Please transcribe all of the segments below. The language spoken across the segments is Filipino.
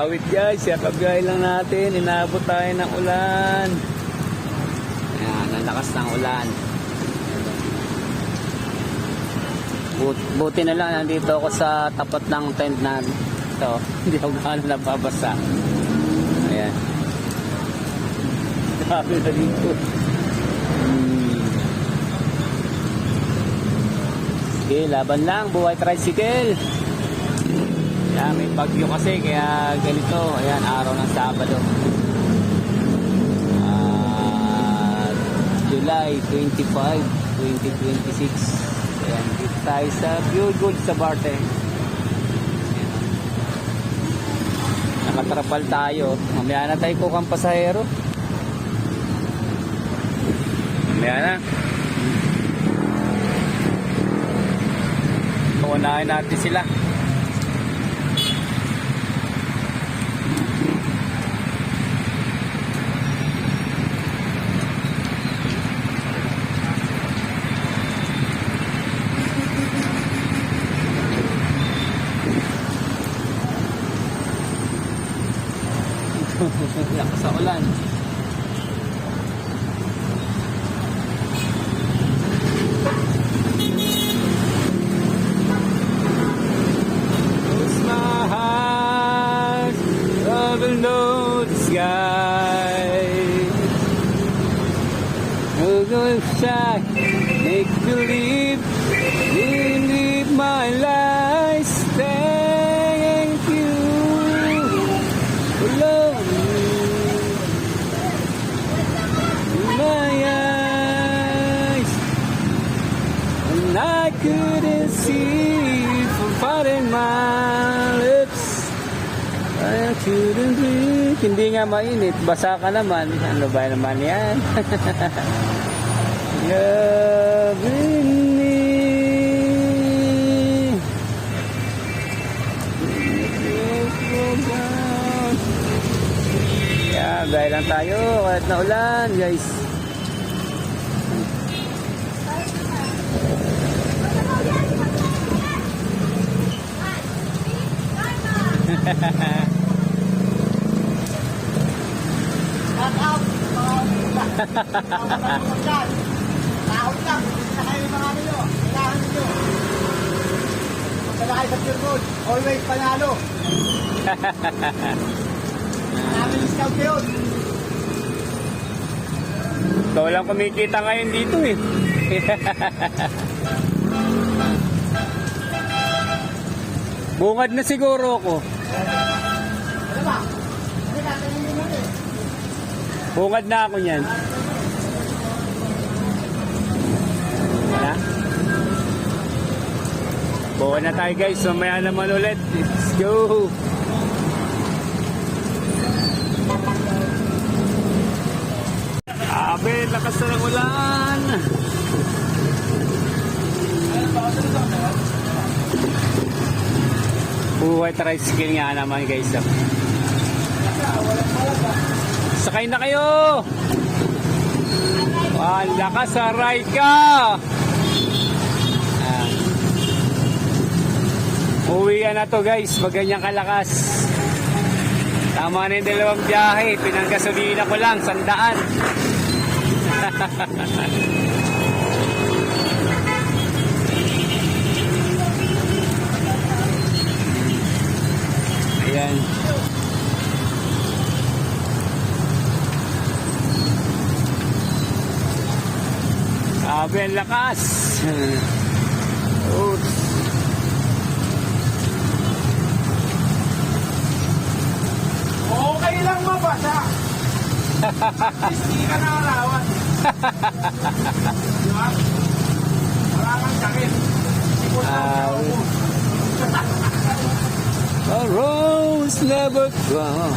Awit guys, kakabiyay lang natin. Inabot tayo ng ulan. Ayan, ang lakas ng ulan. Buti na lang, nandito ako sa tapat ng tent na ito. Hindi ako gano'n nababasa. Ayan. Dami na dito. Sige, laban lang. Buhay tricycle. Ayan, may bagyo kasi, kaya ganito. Ayan, araw ng Sabado. July 25, 2026. Ayan, dito tayo sa Pure Gold sa Barte. Nakatrapal tayo. Mamaya na tayo kukang pasahero. Mamaya na. Unahin natin sila. Lakas sa ulan. Close my heart, over know the sky. Oh, go shy, make believe, live my life. Thank you, love. I couldn't see from fighting my lips. I couldn't breathe. Hindi nga mainit, basa ka naman. Ano ba naman yan? Loving me. Yeah, gaya lang tayo kahit na ulan, guys. Shout out! Tahot lang! Sa kayo mga nyo! Kailangan nyo! Magkala kayo sa Pure Gold! Always panalo! Maraming scout yun! Ikaw lang kumikita ngayon dito eh. Bungad na siguro ako. Ano ba? Hindi natin hindi mo eh. Bungad na ako niyan. Wala? Bungad na tayo guys. Mamaya naman ulit. Let's go! Abe, lakas na ng ulan! Buhay tricycle nga naman guys. Sakay na kayo! Lakas, saray ka! Uwian na to guys, maganyang kalakas. Tama na yung dalawang biyahe, pinanggasolina ko lang, 100. Ayan. Sabi ang lakas. Oops. Okay lang mabasa! Hindi ka na alawan! Diba? Wala kang sakit! A rose never gone.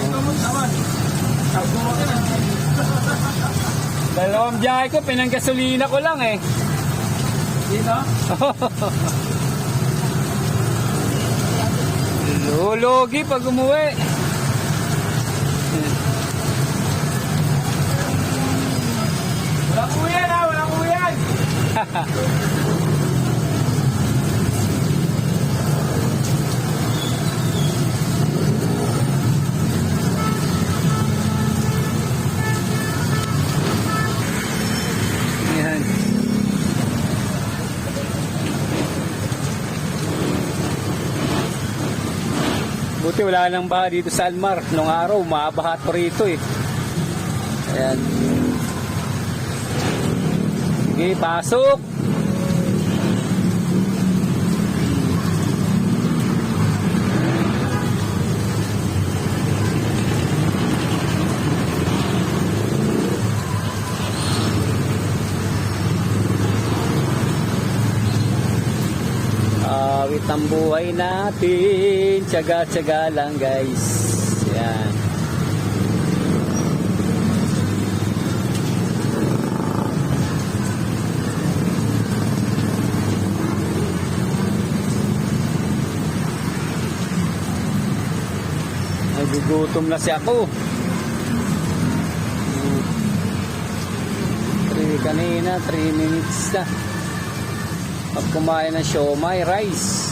Dalawang biyahe ko, pinanggasolina ko lang eh. Dito? Lulugi pag umuwi. Walang uyan ha! Walang uyan! Buti wala nang baha dito sa Almar. Nung araw, mabaha pa rito eh. Ayan. Sige, pasok. Awit ang buhay natin, tiyaga-tiyaga lang guys. Yan. Nagugutom na si ako. Kanina, 3 minutes na. Pag kumain ng siomay, rice.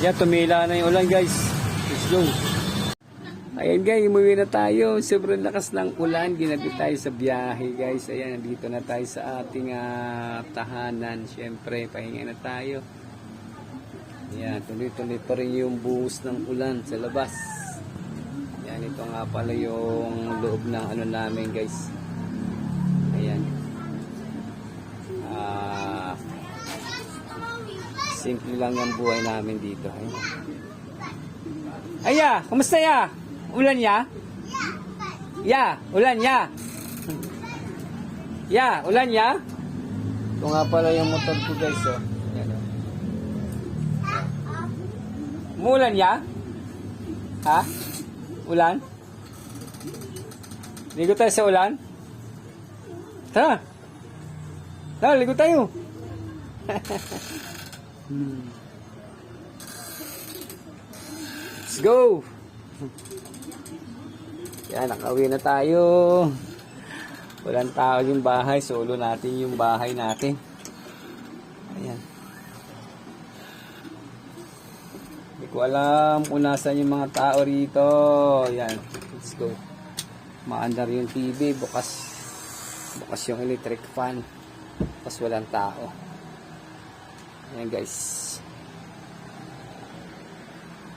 Yan, tumila na yung ulan guys. Let's go. Ayan guys, umuwi na tayo. Sobrang lakas ng ulan. Ginabi tayo sa biyahe guys. Ayan, nandito na tayo sa ating tahanan. Siyempre, pahinga na tayo. Ayan, tuloy-tuloy pa rin yung buhos ng ulan sa labas. Ayan, ito nga pala yung loob ng ano namin guys. Ayan. Simple lang ang buhay namin dito. Ayan. Aya, kamusta ya? Ulan ya? Ya, ulan ya? Ya, ulan ya? Ito nga pala yung motor ko guys. Oh. Ayan, oh. Umulan ya? Ha? Ulan? Ligo tayo sa ulan? Tara! Tara, ligo tayo! Let's go! Yan, nakauwi na tayo. Walang tao yung bahay. Solo natin yung bahay natin. Ayan. Hindi ko alam kung nasan yung mga tao rito. Ayan. Let's go. Maandar yung TV. Bukas yung electric fan. Tapos walang tao. Ayan guys.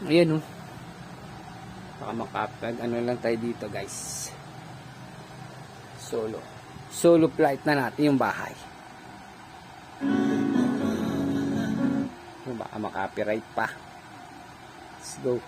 Ayan oh. Baka makapag ano lang tayo dito guys. Solo flight na natin yung bahay. Baka makapiright pa. Let's go.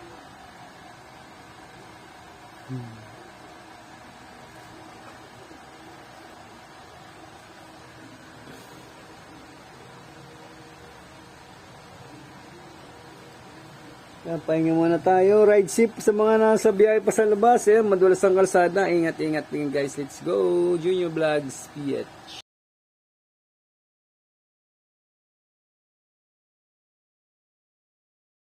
Pahinga muna tayo. Ride safe sa mga nasa biyahe pa sa labas. Madulas ang kalsada. Ingat-ingat guys. Let's go. Junior Vlogs PH.